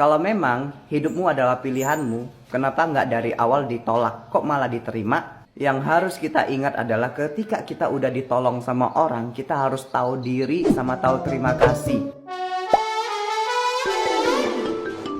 Kalau memang hidupmu adalah pilihanmu, kenapa nggak dari awal ditolak, kok malah diterima? Yang harus kita ingat adalah ketika kita udah ditolong sama orang, kita harus tahu diri sama tahu terima kasih.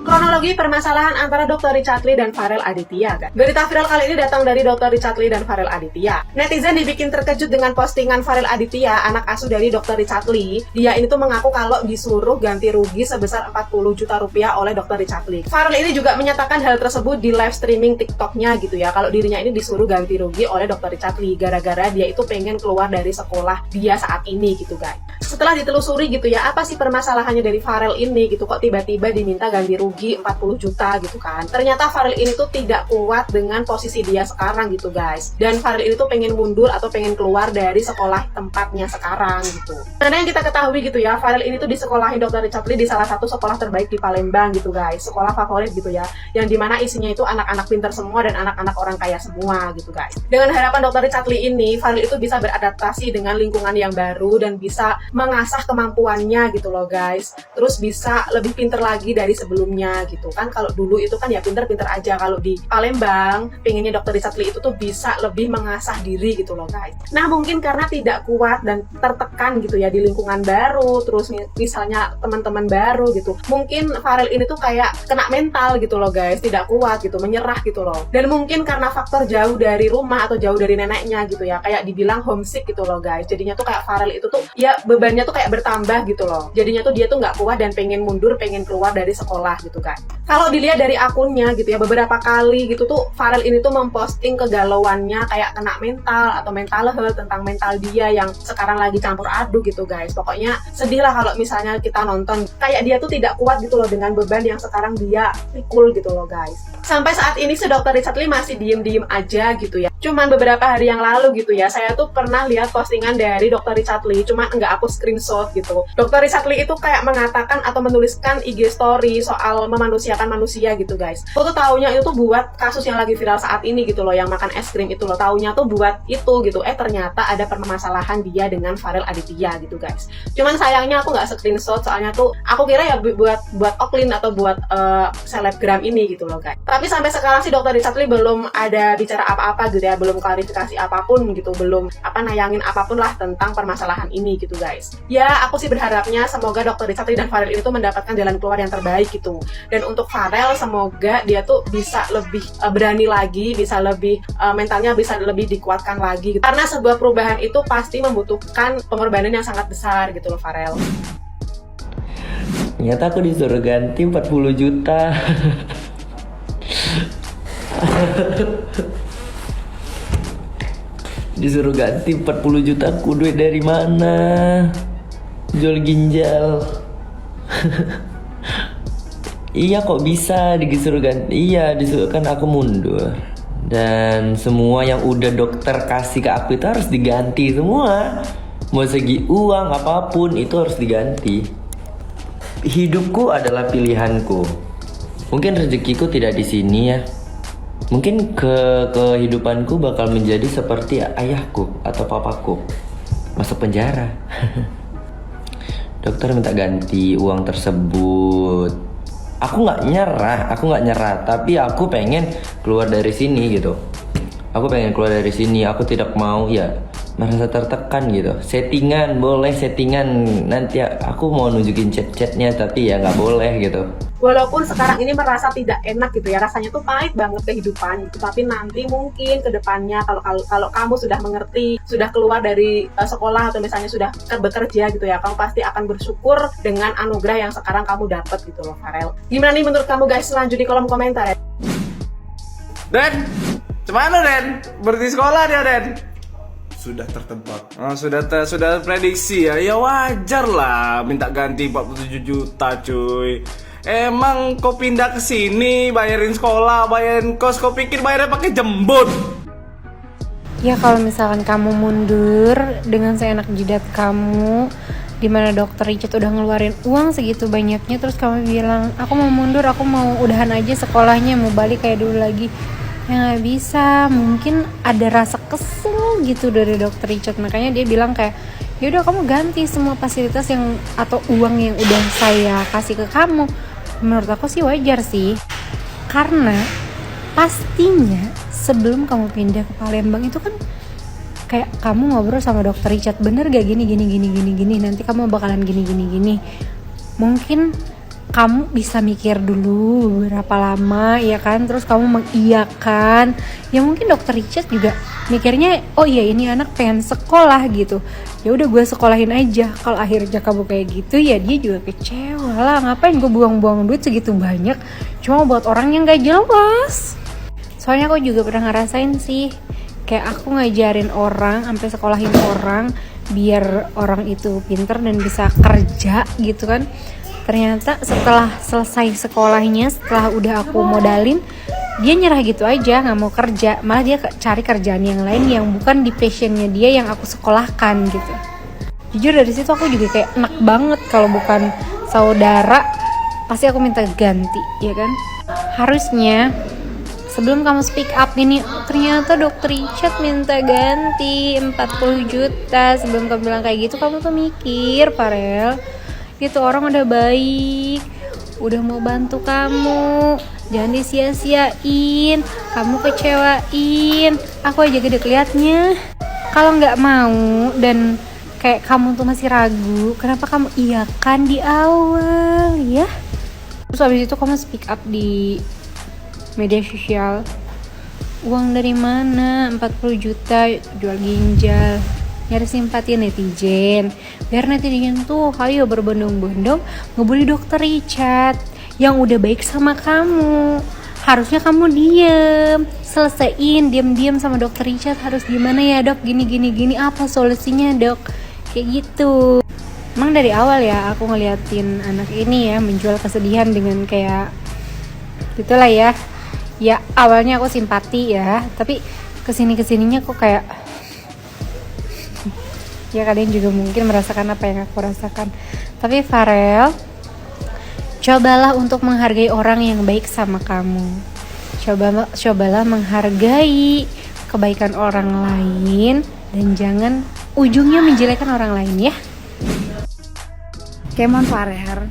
Kronologi permasalahan antara Dr. Richard Lee dan Farel Aditya, guys. Berita viral kali ini datang dari Dr. Richard Lee dan Farel Aditya. Netizen dibikin terkejut dengan postingan Farel Aditya, anak asuh dari Dr. Richard Lee. Dia ini tuh mengaku kalau disuruh ganti rugi sebesar 40 juta rupiah oleh Dr. Richard Lee. Farel ini juga menyatakan hal tersebut di live streaming TikToknya gitu ya, kalau dirinya ini disuruh ganti rugi oleh Dr. Richard Lee gara-gara dia itu pengen keluar dari sekolah dia saat ini gitu, guys. Setelah ditelusuri gitu ya, apa sih permasalahannya dari Farel ini gitu, kok tiba-tiba diminta ganti rugi 40 juta gitu kan. Ternyata Farel ini tuh tidak kuat dengan posisi dia sekarang gitu, guys. Dan Farel ini tuh pengen mundur atau pengen keluar dari sekolah tempatnya sekarang gitu. Karena yang kita ketahui gitu ya, Farel ini tuh disekolahin Dr. Richard Lee di salah satu sekolah terbaik di Palembang gitu, guys. Sekolah favorit gitu ya, yang dimana isinya itu anak-anak pintar semua dan anak-anak orang kaya semua gitu, guys. Dengan harapan Dr. Richard Lee ini, Farel itu bisa beradaptasi dengan lingkungan yang baru dan bisa mengasah kemampuannya gitu loh, guys. Terus bisa lebih pinter lagi dari sebelumnya gitu kan. Kalau dulu itu kan ya pinter-pinter aja, kalau di Palembang pengennya Dr. Richard Lee itu tuh bisa lebih mengasah diri gitu loh, guys. Nah mungkin karena tidak kuat dan tertekan gitu ya di lingkungan baru, terus misalnya teman-teman baru gitu, mungkin Farel ini tuh kayak kena mental gitu loh, guys, tidak kuat gitu, menyerah gitu loh. Dan mungkin karena faktor jauh dari rumah atau jauh dari neneknya gitu ya, kayak dibilang homesick gitu loh, guys. Jadinya tuh kayak Farel itu tuh ya bebannya tuh kayak bertambah gitu loh. Jadinya tuh dia tuh nggak kuat dan pengen mundur, pengen keluar dari sekolah gitu kan. Kalau dilihat dari akunnya gitu ya, beberapa kali gitu tuh Farel ini tuh memposting kegalauannya kayak kena mental atau mental health, tentang mental dia yang sekarang lagi campur aduk gitu, guys. Pokoknya sedih lah kalau misalnya kita nonton, kayak dia tuh tidak kuat gitu loh dengan beban yang sekarang dia pikul gitu loh, guys. Sampai saat ini si Dr. Richard Lee masih diem-diem aja gitu ya. Cuman beberapa hari yang lalu gitu ya, saya tuh pernah lihat postingan dari Dr. Richard Lee, cuma nggak aku screenshot gitu. Dr. Richard Lee itu kayak mengatakan atau menuliskan IG story soal memanusiakan manusia gitu, guys. Aku tuh taunya itu tuh buat kasus yang lagi viral saat ini gitu loh, yang makan es krim itu loh. Taunya tuh buat itu gitu. Ternyata ada permasalahan dia dengan Farel Aditya gitu, guys. Cuman sayangnya aku nggak screenshot, soalnya tuh aku kira ya buat Oklin atau buat selebgram ini gitu loh, guys. Tapi sampai sekarang sih Dr. Richard Lee belum ada bicara apa-apa gitu ya, belum klarifikasi apapun gitu, belum nayangin apapun lah tentang permasalahan ini gitu, guys. Ya aku sih berharapnya semoga Dr. Richard Lee dan Farel itu mendapatkan jalan keluar yang terbaik gitu. Dan untuk Farel semoga dia tuh bisa lebih berani lagi, bisa lebih mentalnya bisa lebih dikuatkan lagi gitu. Karena sebuah perubahan itu pasti membutuhkan pengorbanan yang sangat besar gitu loh, Farel. Ternyata aku disuruh ganti 40 juta. Disuruh ganti 40 juta, aku duit dari mana? Jual ginjal. Iya kok bisa disuruh ganti? Iya disuruh, kan aku mundur. Dan semua yang udah dokter kasih ke aku itu harus diganti semua. Mau segi uang apapun itu harus diganti. Hidupku adalah pilihanku. Mungkin rezekiku tidak di sini ya. Mungkin kehidupanku bakal menjadi seperti ayahku atau papaku, masuk penjara. Dokter minta ganti uang tersebut. Aku nggak nyerah, tapi aku pengen keluar dari sini gitu. Aku pengen keluar dari sini. Aku tidak mau ya merasa tertekan gitu. Settingan boleh, nanti aku mau nunjukin chat-chatnya, tapi ya nggak boleh gitu. Walaupun sekarang ini merasa tidak enak gitu ya, rasanya tuh pahit banget kehidupan gitu, tapi nanti mungkin ke depannya kalau kamu sudah mengerti, sudah keluar dari sekolah atau misalnya sudah bekerja gitu ya, kamu pasti akan bersyukur dengan anugerah yang sekarang kamu dapat gitu loh, Farel. Gimana nih menurut kamu, guys? Lanjut di kolom komentar ya. Den, gimana Den? Berhenti sekolah dia, Den? Sudah tertebak. Oh, sudah prediksi ya. Ya wajar lah minta ganti 47 juta, cuy. Emang kau pindah ke sini bayarin sekolah, bayarin kos, kau pikir bayarnya pakai jembut? Ya kalau misalkan kamu mundur dengan seenak jidat kamu, dimana dokter Richard udah ngeluarin uang segitu banyaknya, terus kamu bilang aku mau mundur, aku mau udahan aja sekolahnya, mau balik kayak dulu lagi, ya nggak bisa. Mungkin ada rasa kesel gitu dari dokter Richard, makanya dia bilang kayak yaudah kamu ganti semua fasilitas yang atau uang yang udah saya kasih ke kamu. Menurut aku sih wajar sih, karena pastinya sebelum kamu pindah ke Palembang itu kan kayak kamu ngobrol sama dokter Richard, bener gak gini, nanti kamu bakalan gini. Mungkin kamu bisa mikir dulu beberapa lama ya kan, terus kamu mengiyakan. Ya mungkin dokter Richard juga mikirnya, oh iya ini anak pengen sekolah gitu, ya udah gue sekolahin aja. Kalau akhirnya kamu kayak gitu ya dia juga kecewa lah, ngapain gue buang-buang duit segitu banyak cuma buat orang yang gak jelas. Soalnya aku juga pernah ngerasain sih, kayak aku ngajarin orang sampai sekolahin orang biar orang itu pinter dan bisa kerja gitu kan. Ternyata setelah selesai sekolahnya, setelah udah aku modalin, dia nyerah gitu aja, nggak mau kerja, malah dia cari kerjaan yang lain yang bukan di passionnya dia yang aku sekolahkan gitu. Jujur dari situ aku juga kayak enak banget, kalau bukan saudara pasti aku minta ganti, ya kan? Harusnya sebelum kamu speak up ini, ternyata dokter Richard minta ganti 40 juta. Sebelum kamu bilang kayak gitu, kamu tuh mikir, Farel, itu orang udah baik, udah mau bantu kamu, jangan disia-siain, kamu kecewain. Aku aja gede keliatnya. Kalau nggak mau dan kayak kamu tuh masih ragu, kenapa kamu iyakan di awal ya? Terus habis itu kamu speak up di media sosial. Uang dari mana? 40 juta jual ginjal, nyari simpati netizen, biar netizen tuh ayo berbondong-bondong ngebully dokter Richard yang udah baik sama kamu. Harusnya kamu diem, selesaiin diem-diem sama dokter Richard. Harus gimana ya dok, gini, apa solusinya dok, kayak gitu. Emang dari awal ya aku ngeliatin anak ini ya menjual kesedihan dengan kayak gitulah ya. Ya awalnya aku simpati ya, tapi kesininya kok kayak ya kalian juga mungkin merasakan apa yang aku rasakan. Tapi Farel, cobalah untuk menghargai orang yang baik sama kamu. Cobalah menghargai kebaikan orang lain dan jangan ujungnya menjelekkan orang lain ya. Kemon Farel,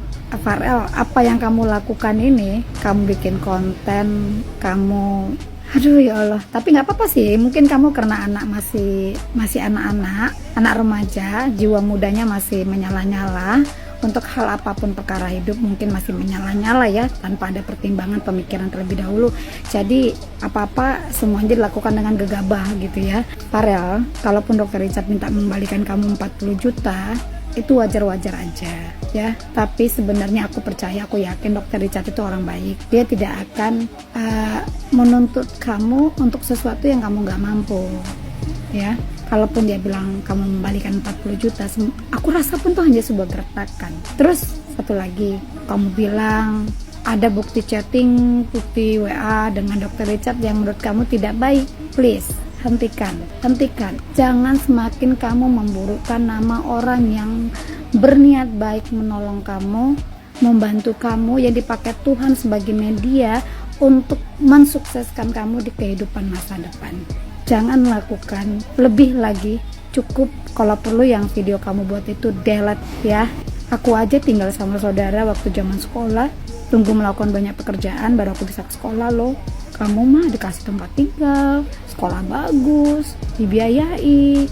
apa yang kamu lakukan ini, kamu bikin konten, kamu aduh ya Allah, tapi nggak apa-apa sih. Mungkin kamu karena anak masih anak remaja, jiwa mudanya masih menyala-nyala untuk hal apapun perkara hidup, mungkin masih menyala-nyala ya, tanpa ada pertimbangan pemikiran terlebih dahulu. Jadi apa-apa semuanya dilakukan dengan gegabah gitu ya. Farel, kalaupun dokter Richard minta mengembalikan kamu 40 juta, itu wajar-wajar aja ya. Tapi sebenarnya aku percaya, aku yakin dokter Richard itu orang baik. Dia tidak akan menuntut kamu untuk sesuatu yang kamu nggak mampu ya. Kalaupun dia bilang kamu membalikan 40 juta, aku rasa pun itu hanya sebuah gertakan. Terus satu lagi, kamu bilang ada bukti chatting, bukti WA dengan dokter Richard yang menurut kamu tidak baik. Please hentikan. Jangan semakin kamu memburukkan nama orang yang berniat baik menolong kamu, membantu kamu, yang dipakai Tuhan sebagai media untuk mensukseskan kamu di kehidupan masa depan. Jangan lakukan lebih lagi. Cukup, kalau perlu yang video kamu buat itu delete ya. Aku aja tinggal sama saudara waktu zaman sekolah, tunggu melakukan banyak pekerjaan baru aku bisa ke sekolah loh. Kamu mah dikasih tempat tinggal, sekolah bagus, dibiayai,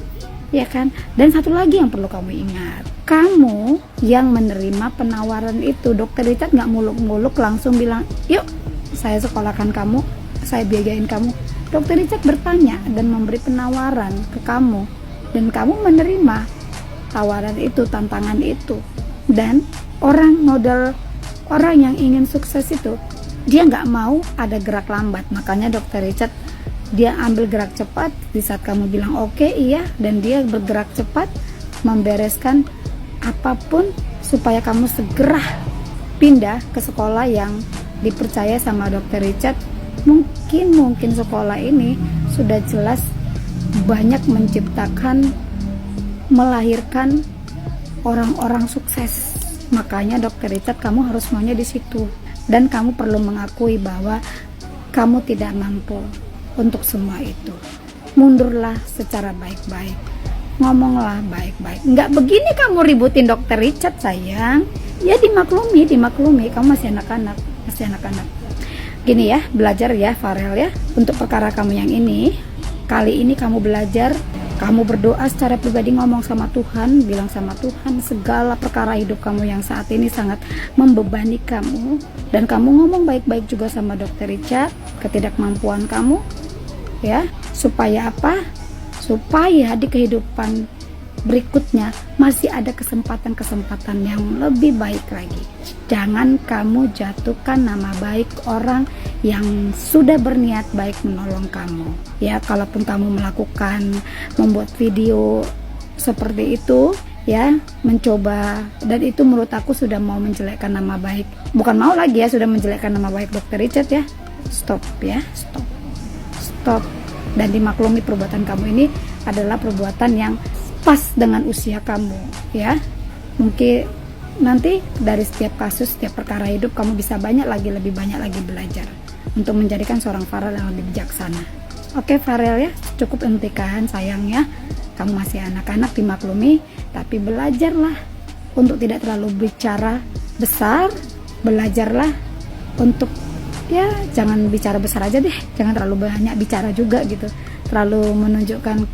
ya kan? Dan satu lagi yang perlu kamu ingat, kamu yang menerima penawaran itu, dokter Richard nggak muluk-muluk langsung bilang, yuk saya sekolahkan kamu, saya biayain kamu. Dokter Richard bertanya dan memberi penawaran ke kamu, dan kamu menerima tawaran itu, tantangan itu. Dan orang yang ingin sukses itu, dia nggak mau ada gerak lambat. Makanya dokter Richard dia ambil gerak cepat di saat kamu bilang oke, iya, dan dia bergerak cepat membereskan apapun supaya kamu segera pindah ke sekolah yang dipercaya sama dokter Richard. Mungkin sekolah ini sudah jelas banyak melahirkan orang-orang sukses. Makanya dokter Richard kamu harus maunya di situ. Dan kamu perlu mengakui bahwa kamu tidak mampu untuk semua itu. Mundurlah secara baik-baik. ngomonglah baik-baik. Nggak begini kamu ributin dokter Richard sayang. Ya dimaklumi, kamu masih anak-anak. Gini ya, belajar ya Farel ya, untuk perkara kamu yang ini. Kali ini kamu belajar, kamu berdoa secara pribadi, ngomong sama Tuhan, bilang sama Tuhan segala perkara hidup kamu yang saat ini sangat membebani kamu. Dan kamu ngomong baik-baik juga sama dokter Richard, ketidakmampuan kamu ya, supaya apa? Supaya di kehidupan berikutnya masih ada kesempatan-kesempatan yang lebih baik lagi. Jangan kamu jatuhkan nama baik orang yang sudah berniat baik menolong kamu. Ya, kalaupun kamu membuat video seperti itu, ya, mencoba, dan itu menurut aku sudah mau menjelekkan nama baik. Bukan mau lagi ya, sudah menjelekkan nama baik dokter Richard ya. Stop ya, stop. Dan dimaklumi perbuatan kamu ini adalah perbuatan yang pas dengan usia kamu ya. Mungkin nanti dari setiap kasus, setiap perkara hidup kamu bisa lebih banyak lagi belajar untuk menjadikan seorang Farel yang lebih bijaksana. Oke Farel ya, cukup hentikan sayang ya. Kamu masih anak-anak, dimaklumi, tapi belajarlah untuk tidak terlalu bicara besar. Belajarlah untuk ya jangan bicara besar aja deh, jangan terlalu banyak bicara juga gitu, terlalu menunjukkan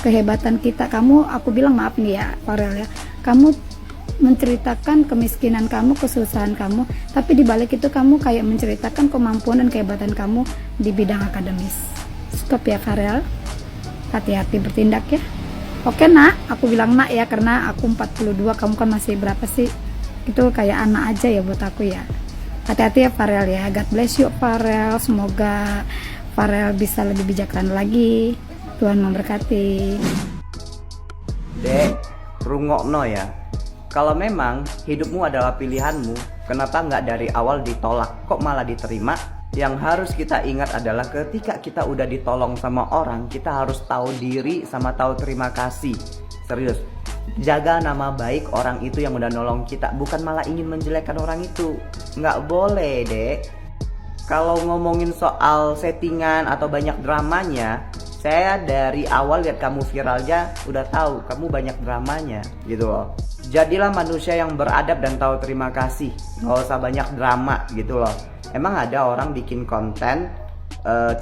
kehebatan kita. Aku bilang maaf nih ya Farel ya, kamu menceritakan kemiskinan kamu, kesusahan kamu, tapi di balik itu kamu kayak menceritakan kemampuan dan kehebatan kamu di bidang akademis. Stop ya Farel, hati-hati bertindak ya. Oke nak, aku bilang nak ya karena aku 42, kamu kan masih berapa sih, itu kayak anak aja ya buat aku ya. Hati-hati ya Farel ya. God bless you Farel, semoga Farel bisa lebih bijaksana lagi. Tuhan memberkati. Dek, rungokno ya. Kalau memang hidupmu adalah pilihanmu, kenapa nggak dari awal ditolak, kok malah diterima? Yang harus kita ingat adalah ketika kita udah ditolong sama orang, kita harus tahu diri sama tahu terima kasih. Serius, jaga nama baik orang itu yang udah nolong kita, bukan malah ingin menjelekkan orang itu. Nggak boleh dek. Kalau ngomongin soal settingan atau banyak dramanya, saya dari awal lihat kamu viralnya udah tahu kamu banyak dramanya gitu loh. Jadilah manusia yang beradab dan tahu terima kasih, nggak usah banyak drama gitu loh. Emang ada orang bikin konten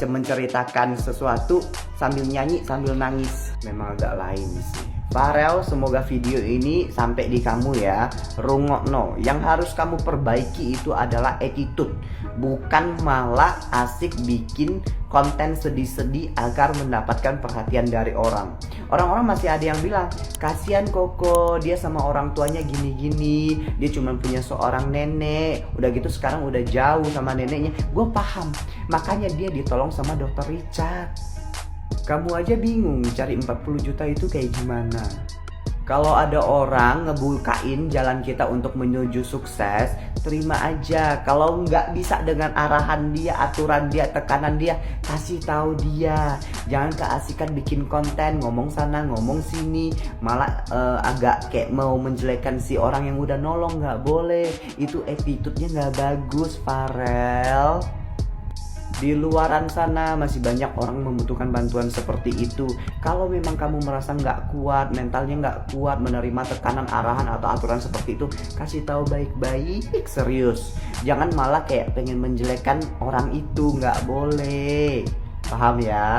menceritakan sesuatu sambil nyanyi sambil nangis, memang agak lain sih. Farel, semoga video ini sampai di kamu ya. Rungokno, yang harus kamu perbaiki itu adalah attitude, bukan malah asik bikin konten sedih-sedih agar mendapatkan perhatian dari orang. Orang-orang masih ada yang bilang, kasihan Koko, dia sama orang tuanya gini-gini, dia cuma punya seorang nenek, udah gitu sekarang udah jauh sama neneknya. Gue paham, makanya dia ditolong sama dokter Richard. Kamu aja bingung cari 40 juta itu kayak gimana. Kalau ada orang ngebukain jalan kita untuk menuju sukses, terima aja. Kalau nggak bisa dengan arahan dia, aturan dia, tekanan dia, kasih tahu dia. Jangan keasikan bikin konten, ngomong sana, ngomong sini, malah agak kayak mau menjelekkan si orang yang udah nolong. Nggak boleh, itu attitude-nya nggak bagus, Farel. Di luaran sana masih banyak orang membutuhkan bantuan seperti itu. Kalau memang kamu merasa nggak kuat, mentalnya nggak kuat menerima tekanan, arahan atau aturan seperti itu, kasih tahu baik-baik, serius. Jangan malah kayak pengen menjelekkan orang itu, nggak boleh. Paham ya?